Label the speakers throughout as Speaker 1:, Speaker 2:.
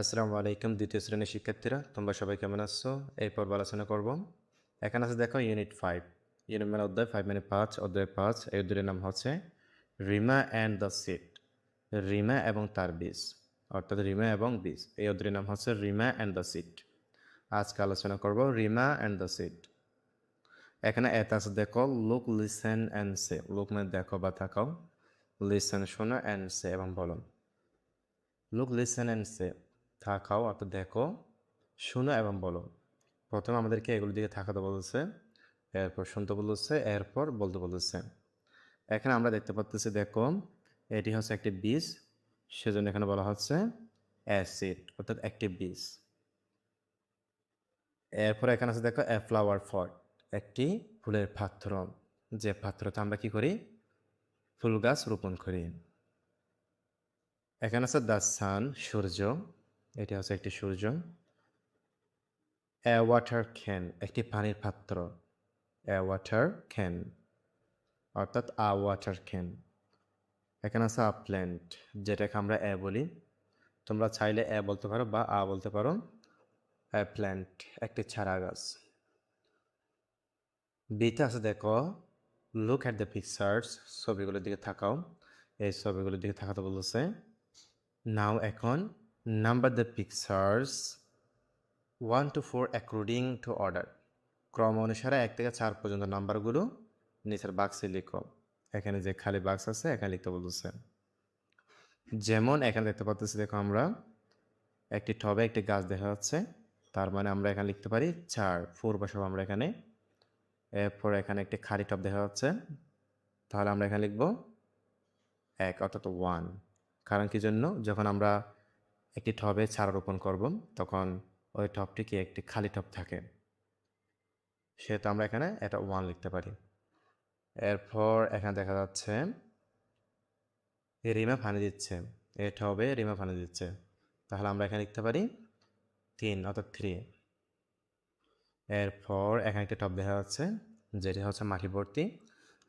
Speaker 1: আসসালামু আলাইকুম দ্বিতীয় শ্রেণীর শিক্ষার্থীরা, তোমরা সবাই কেমন আছো? এই পর্ব আলোচনা করব। এখানে আছে দেখো ইউনিট 5। ইউনিট মানে অধ্যায় 5 মানে 5, অধ্যায় 5। এই অধ্যায়ের নাম হচ্ছে Rima and the seed. Rima এবং তার বীজ, অর্থাৎ রিমা এবং বীজ। এই অধ্যায়ের নাম হচ্ছে রিমা অ্যান্ড দ্য সিড। আজকে আলোচনা করব রিমা অ্যান্ড দ্য সিড। এখানে এত আছে দেখো look, listen and say. Look মানে দেখো বা তাকাও, লিসেন শোনো, অ্যান্ড সে এবং বলো। লুক, লিসেন অ্যান্ড সে, তাকাও অর্থাৎ দেখো, শুনো এবং বলো। প্রথমে আমাদেরকে এগুলোর দিকে তাকাতে বলেছে, এরপর শুনতে বলেছে, এরপর বলতে বলেছে। এখানে আমরা দেখতে পাচ্ছি দেখো এটি হচ্ছে একটি বীজ, সেজন্য এখানে বলা হচ্ছে অ্যাসিড, অর্থাৎ একটি বীজ। এরপর এখানে আছে দেখো এ ফ্লাওয়ার পট, একটি ফুলের পাত্র, যে পাত্রতে আমরা কি করি, ফুল গাছ রোপণ করি। এখানে আছে দ্য সান, সূর্য, এটি হচ্ছে একটি সূর্য। এ ওয়াটার ক্যান, একটি পানির পাত্র। এ ওয়াটার ক্যান অর্থাৎ আ ওয়াটার ক্যান। এখানে আছে আ প্ল্যান্ট, যেটাকে আমরা এ বলি। তোমরা চাইলে এ বলতে পারো বা আ বলতে পারো। এ প্ল্যান্ট, একটি চারা গাছ। বিতে আছে দেখো লুক অ্যাট দ্য পিকচার্স, ছবিগুলোর দিকে তাকাও। এই ছবিগুলোর দিকে তাকাতে বলেছে। নাও এখন number the pictures 1 to 4 according to order. ক্রম অনুসারে 1 থেকে 4 পর্যন্ত নাম্বারগুলো নিচের বাক্সে লিখো। এখানে যে খালি বাক্স আছে এখানে লিখতে বলতেছে। যেমন এখানে দেখতে পাচ্ছি দেখো আমরা একটি টবে একটি গাছ দেখা যাচ্ছে, তার মানে আমরা এখানে লিখতে পারি 4, 4 বসাবো আমরা এখানে। এরপর এখানে একটি খালি টব দেখা যাচ্ছে, তাহলে আমরা এখানে লিখব 1 অর্থাৎ 1। কারণ কি জন্য, যখন আমরা একটি টবে চারা রোপণ করব তখন ওই টবটিকে একটি খালি টব থাকে, সেহেতু আমরা এখানে এটা 1 লিখতে পারি। এরপর এখানে দেখা যাচ্ছে রিমা পানি দিচ্ছে, এই টবে রিমা পানি দিচ্ছে, তাহলে আমরা এখানে লিখতে পারি 3 অর্থাৎ 3। এরপর এখানে একটা টব দেখা যাচ্ছে, যেটি হচ্ছে মাটি ভর্তি,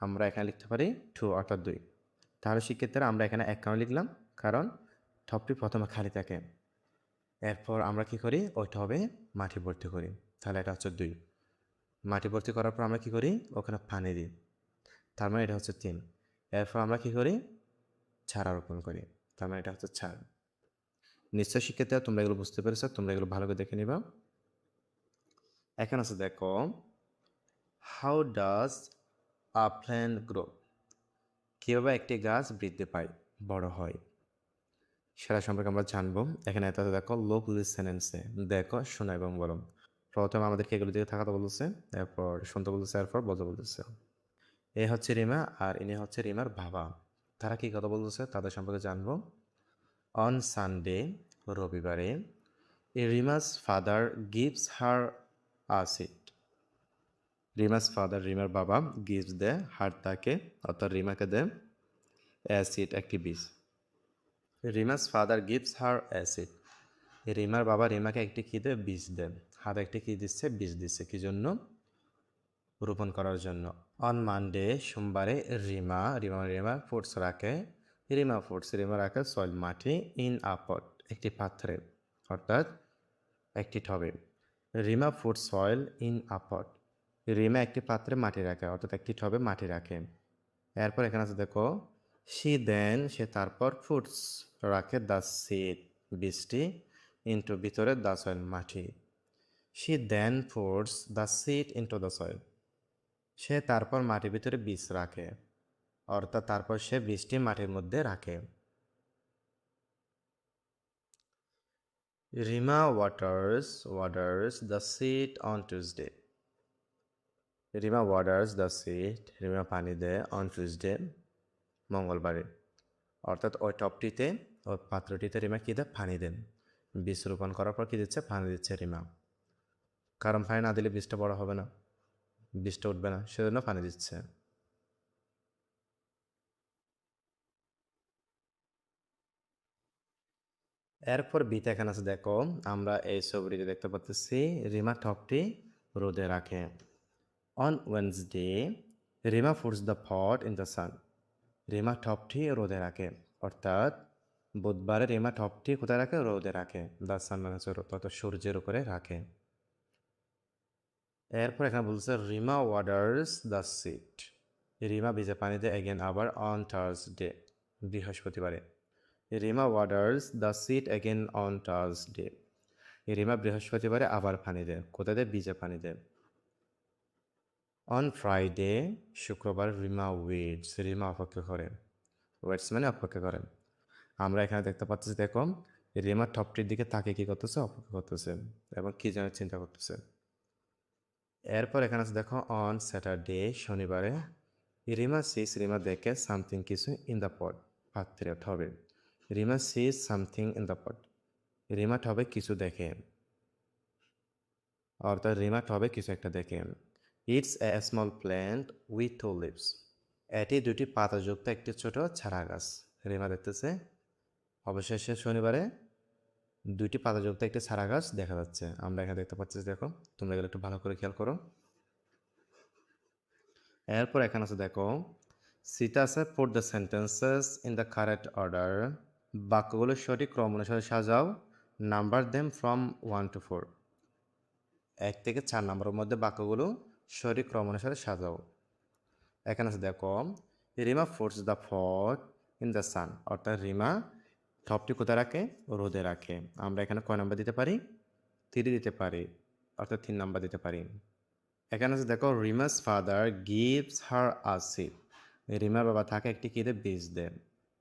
Speaker 1: আমরা এখানে লিখতে পারি 2 অর্থাৎ 2। তাহলে শিক্ষার্থীরা আমরা এখানে 1 কেন লিখলাম, কারণ টবটি প্রথমে খালি থাকে, এরপর আমরা কি করি ওই টবে মাটি ভর্তি করি, তাহলে এটা হচ্ছে 2। মাটি ভর্তি করার পর আমরা কি করি, ওখানে পানি দিই, তার মানে এটা হচ্ছে 3। এরপর আমরা কি করি, চারা রোপণ করি, তার মানে এটা হচ্ছে 4। নিশ্চয় শিক্ষার্থীরা তোমরা এগুলো বুঝতে পেরেছো, তোমরা এগুলো ভালো করে দেখে নিবা। এখন আছে দেখো how does a plant grow, কীভাবে একটি গাছ বৃদ্ধি পায়, বড় হয়, সেটা সম্পর্কে আমরা জানবো। এখানে এত দেখো লোক, লিসেন এন্ড সে, দেখো শোনো এবং বলো। প্রথমে আমাদেরকে এগুলো দিকে থাকাতে বলতেছে, এরপর শুনতে বলতেছে, এরপর বলতে বলতেছে। এ হচ্ছে রিমা আর ইনি হচ্ছে রিমার বাবা। তারা কি কথা বলতেছে তাদের সম্পর্কে জানবো। অন সানডে, রবিবারে, রিমাস ফাদার গিভস হার আ সিট। রিমাস ফাদার, রিমার বাবা, গিভস দে হার, তাকে অর্থাৎ রিমাকে দেয় অ্যাসিড, একটি বীজ। রিমাস ফাদার গিভস হার অ্যাসিড, রিমার বাবা রিমাকে একটি কী দেয়, বীজ দেন। হাতে একটি কী দিচ্ছে, বীজ দিচ্ছে, কি জন্য, রোপণ করার জন্য। অন মানডে, সোমবারে, রিমা ফুডস রাখে, রিমা রাখে সয়েল, মাটি, ইন আ পট, একটি পাত্রে অর্থাৎ একটি টবে। Rima puts soil in a pot, Rima একটি পাত্রে মাটি রাখে অর্থাৎ একটি টবে মাটি রাখে। এরপর এখানে আছে দেখো সে তারপর ফুডস রাখে দ্য সিড, বীজটি, ইন্টু ভিতরে, দ্য সয়েল, মাটি। She then puts the seed into the soil, সে তারপর মাটির ভিতরে বীজ রাখে অর্থাৎ তারপর সে বীজটি মাটির মধ্যে রাখে। Rima waters the seed on Tuesday, Rima পানি দেয় অন টিউসডে, মঙ্গলবারে, অর্থাৎ ওই টপটিতে, ওই পাত্রটিতে রিমা কী দেয়, পানি দেন। বীজ রোপণ করার পর কী দিচ্ছে, পানি দিচ্ছে রিমা, কারণ পানি না দিলে বীজটা বড় হবে না, বীজটা উঠবে না, সেজন্য পানি দিচ্ছে। এরপর বিতে এখানে আছে দেখো আমরা এই ছবিটিতে দেখতে পাচ্ছি রিমা টপটি রোদে রাখে। On Wednesday, Rima puts the pot in the sun, Rima টপটি রোদে রাখে অর্থাৎ বুধবারে রিমা টপটি কোথায় রাখে? রোদে রাখে। দ্য সান মানে হচ্ছে রোদ, অর্থাৎ সূর্যের উপরে রাখে। এরপর এখানে বলছে Rima waters the seed. Rima বীজে পানি দেয় এগেন আবার অন থার্সডে, বৃহস্পতিবারে। Rima waters the seed again on Thursday. Rima বৃহস্পতিবারে আবার পানি দেয়। কোথায় দেয়? বীজে পানি দেয়। অন ফ্রাইডে, শুক্রবার, রিমা ওয়েটস। রিমা অপেক্ষা করে। ওয়েটস মানে অপেক্ষা করে। আমরা এখানে দেখতে পাচ্ছি, দেখো রিমা টপটির দিকে তাকে কি করতেছে? অপেক্ষা করতেছে এবং কি যেন চিন্তা করতেছে। এরপর এখানে আছে দেখো অন স্যাটারডে, শনিবারে, রিমা সিস, রিমা দেখে সামথিং কিছু ইন দ্য পট, পাত্রে টবে। Rima sees something in the pot. Rima টবে কিছু দেখে, অর্থাৎ রিমা টবে কিছু একটা দেখে। It's a small plant with two leaves. এটি দুটি পাতাযুক্ত একটি ছোট চারা গাছ। রিমা দেখতেছে অবশেষে শনিবারে দুইটি পাতাযুক্ত একটি চারা গাছ দেখা যাচ্ছে। আমরা এখানে দেখতে পাচ্ছি, দেখো তোমরা এগুলো একটু ভালো করে খেয়াল করো। এরপর এখানে আছে দেখো সিটা আছে put the sentences in the correct order. বাক্যগুলো সঠিক ক্রম অনুসারে সাজাও। Number them from 1 to 4। 1 থেকে 4 নম্বরের মধ্যে বাক্যগুলো সঠিক ক্রম অনুসারে সাজাও। এখানে আছে দেখো রিমা ফুটস দ্য ফট ইন দ্য সান, অর্থাৎ রিমা টপটি কোথায় রাখে? রোদে রাখে। আমরা এখানে কয় নাম্বার দিতে পারি? 3 দিতে পারি, অর্থাৎ 3 নাম্বার দিতে পারি। এখানে আছে দেখো রিমাস ফাদার গিভস হার আ সিড। রিমার বাবা তাকে একটি কি দেয়? বীজ দেয়।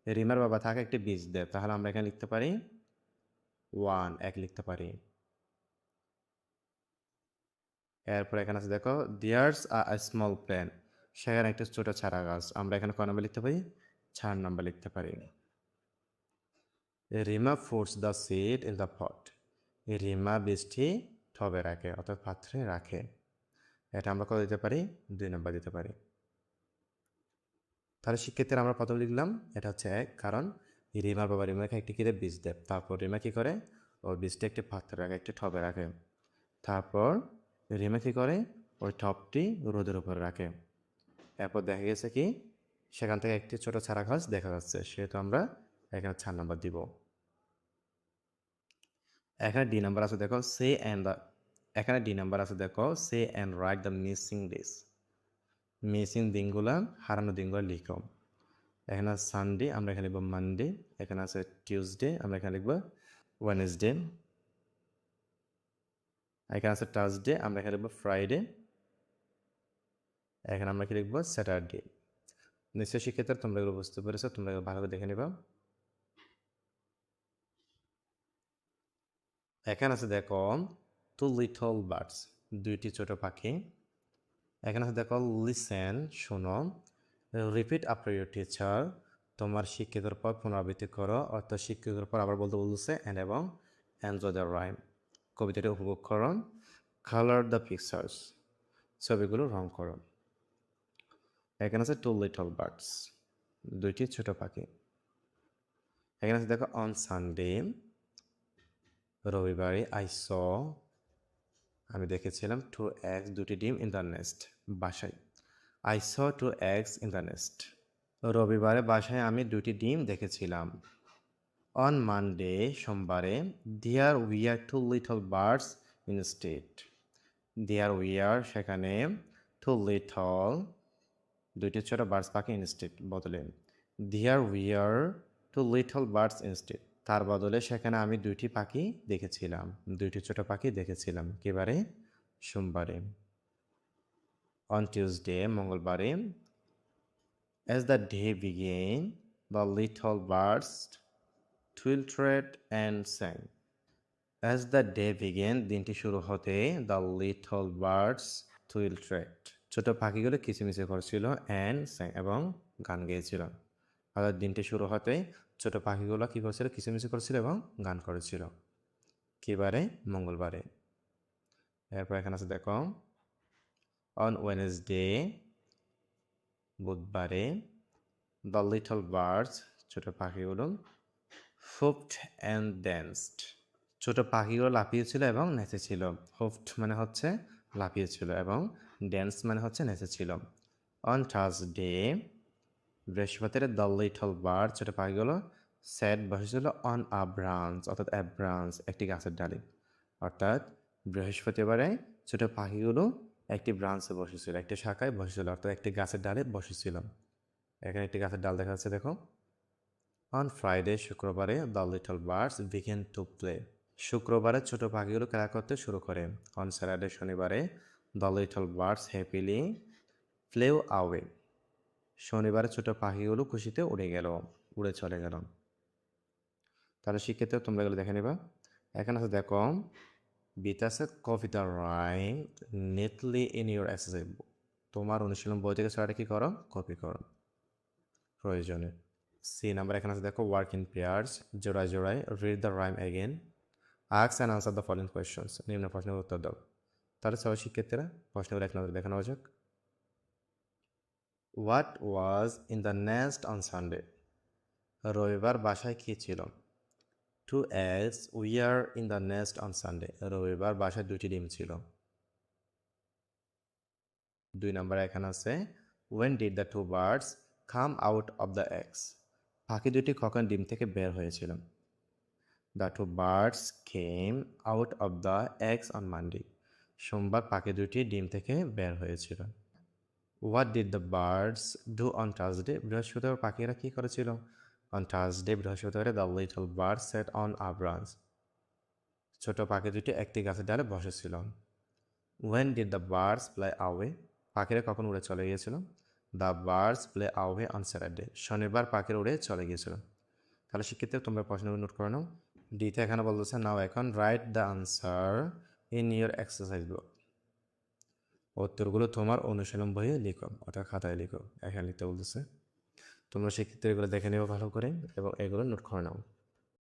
Speaker 1: রিমার বাবা তাকে একটি বীজ দেয়, তাহলে আমরা এখানে লিখতে পারি 1, 1 লিখতে পারি। এরপর এখানে আছে দেখো দেয়ার্স আ স্মল প্ল্যান্ট, সেখানে একটা ছোট চারা গাছ। আমরা এখানে কয় নাম্বার লিখতে পারি? 4 নাম্বার লিখতে পারি। Rima puts the seed in the pot. Rima বীজটি টবে রাখে, অর্থাৎ পাত্রে রাখে। এটা আমরা কত দিতে পারি? 2 নাম্বার দিতে পারি। তাহলে শিক্ষার্থীরা আমরা প্রথম লিখলাম এটা হচ্ছে 1, কারণ রিমার বাবা রিমাকে একটি কিরে বীজ দেয়। তারপর রিমা কী করে? ওই বীজটা একটি পাত্রে রাখে, একটি টবে রাখে। তারপর রিমা কী করে? ওই টবটি রোদের উপরে রাখে। এরপর দেখা গেছে কি সেখান থেকে একটি ছোট চারা গাছ দেখা যাচ্ছে, সেহেতু আমরা এখানে 4 নাম্বার দিব। এখানে ডি নাম্বার আছে দেখো সে অ্যান্ড দ্য। এখানে ডি নাম্বার আছে দেখো say and write the missing days. Missing দিনগুলো, হারানো দিনগুলো লিখো। এখানে আছে সানডে, আমরা এখানে লিখবো মানডে। এখানে আছে টিউসডে, আমরা এখানে লিখবো ওয়েনেসডে। এখানে আছে থার্সডে, আমরা এখানে লিখবো ফ্রাইডে। এখানে আমরা কি লিখবো? স্যাটারডে। নিশ্চয় শিক্ষার্থীরা তোমরা এগুলো বুঝতে পেরেছো, তোমরা এগুলো ভালো করে দেখে নিবা। এখানে আছে দেখো টু লিটল বার্ডস, দুইটি ছোট পাখি। এখানে আছে দেখো লিসেন, শোনো। রিপিট আফটার ইউর টিচার, তোমার শিক্ষকের পর পুনরাবৃত্তি করো, অর্থাৎ শিক্ষকের পর আবার বলতে বলছে অ্যান্ড এবং এনজয় দ্য রাইম, কবিতাটি উপভোগ করো। কালার দ্য পিকচার্স, ছবিগুলো রং করো। এখানে আছে টু লিটল বার্ডস, দুইটি ছোট পাখি। এখানে আছে দেখো অন সানডে, রবিবারে, আমি দেখেছিলাম 2 eggs, দুটি ডিম ইন দ্য নেস্ট, বাসায়। I saw 2 eggs in the nest. রবিবারে বাসায় আমি 2টি ডিম দেখেছিলাম। অন মানডে, সোমবারে, there were 2 little birds instead. there were, সেখানে, 2 little, দুইটি ছোট বার্ডস পাখি instead, বদলে। there were 2 little birds instead. তার বদলে সেখানে আমি 2টি পাখি দেখেছিলাম, 2টি ছোট পাখি দেখেছিলাম। কিবারে? সোমবারে। অন টিউসডে, মঙ্গলবারে, as the day began, the little birds twittered and sang. As the day began, দিনটি শুরু হতে, the little birds twittered, ছোট পাখিগুলো কিচিমিচি করছিল, and sang, এবং গান গেয়েছিল। অর্থাৎ দিনটি শুরু হতে ছোট পাখিগুলো কী করছিল? কিচিমিচি করছিল এবং গান করেছিল। কিবারে? মঙ্গলবারে। এরপর এখানে আছে দেখো অন ওয়েনেসডে, বুধবারে, দ্য লিটল বার্ডস, ছোট পাখিগুলো, হুপড অ্যান্ড ড্যান্সড, ছোট পাখিগুলো লাফিয়েছিল এবং নেচেছিল। হুপড মানে হচ্ছে লাফিয়েছিল এবং ড্যান্স মানে হচ্ছে নেচেছিল। অন থার্সডে, বৃহস্পতিবার, দ্য লিটল বার্ড, ছোট পাখিগুলো স্যাট বসেছিল অন আ ব্রাঞ্চ, অর্থাৎ অ্যা ব্রাঞ্চ একটি গাছের ডালে। অর্থাৎ বৃহস্পতিবারে ছোট পাখিগুলো একটি ব্রাঞ্চে বসেছিল, একটি শাখায় বসেছিল, অর্থাৎ একটি গাছের ডালে বসেছিল। এখানে একটি গাছের ডাল দেখা যাচ্ছে, দেখো। অন ফ্রাইডে, শুক্রবারে the little birds begin to play. শুক্রবারে ছোট পাখিগুলো খেলা করতে শুরু করে। অন স্যাটারডে, শনিবারে the little birds happily flew away. শনিবারে ছোট পাখিগুলো খুশিতে উড়ে চলে গেল। তাহলে শিক্ষিত তোমরা এগুলো দেখে নিবা। এখানে আছে দেখো, বিতে আছে copy the rhyme neatly in your exercise book. তোমার অনুশীলন বই থেকে ছড়াটা কী করো? কপি করো প্রয়োজনে। সি নাম্বার এখানে আছে দেখো, ওয়ার্ক ইন পেয়ার্স, জোড়ায় জোড়ায়, read the rhyme again, ask and answer the following questions. নিম্ন প্রশ্নের উত্তর দাও। তাহলে সবাই শিক্ষার্থীরা প্রশ্নগুলো এক নজরে দেখে নেওয়া যাক। What was in the nest on Sunday? রবিবার বাসায় কী ছিল? 2 eggs were in the nest on Sunday. রবিবার বাসায় 2টি ডিম ছিল। 2 নম্বরে এখানে আছে, when did the two birds come out of the eggs? পাখি দুটি কখন ডিম থেকে বের হয়েছিল? The two birds came out of the eggs on Monday. সোমবার পাখি দুটি ডিম থেকে বের হয়েছিল। What did the birds do on Thursday? বৃহস্পতিবার পাখিরা কী করেছিল? On Thursday, বৃহস্পতিবারে the little birds sat on a branch. ছোট পাখি দুটি একটি গাছের ডালে বসেছিল। When did the birds fly away? পাখিরা কখন উড়ে চলে গিয়েছিল? The birds flew away on Saturday. শনিবার পাখিরা উড়ে চলে গিয়েছিল। তাহলে শিক্ষিত তোমরা প্রশ্নগুলো নোট করে নাও। ডিতে এখানে বলতেছে, নাও এখন write the answer in your exercise বুক। উত্তরগুলো তোমার অনুশীলন বইয়ে লিখো, অর্থাৎ খাতায় লিখো। এখানে লিখতে বলতেছে। তোমরা শিক্ষিত এগুলো দেখে নেবো ভালো করে এবং এগুলো নোট করে নাও।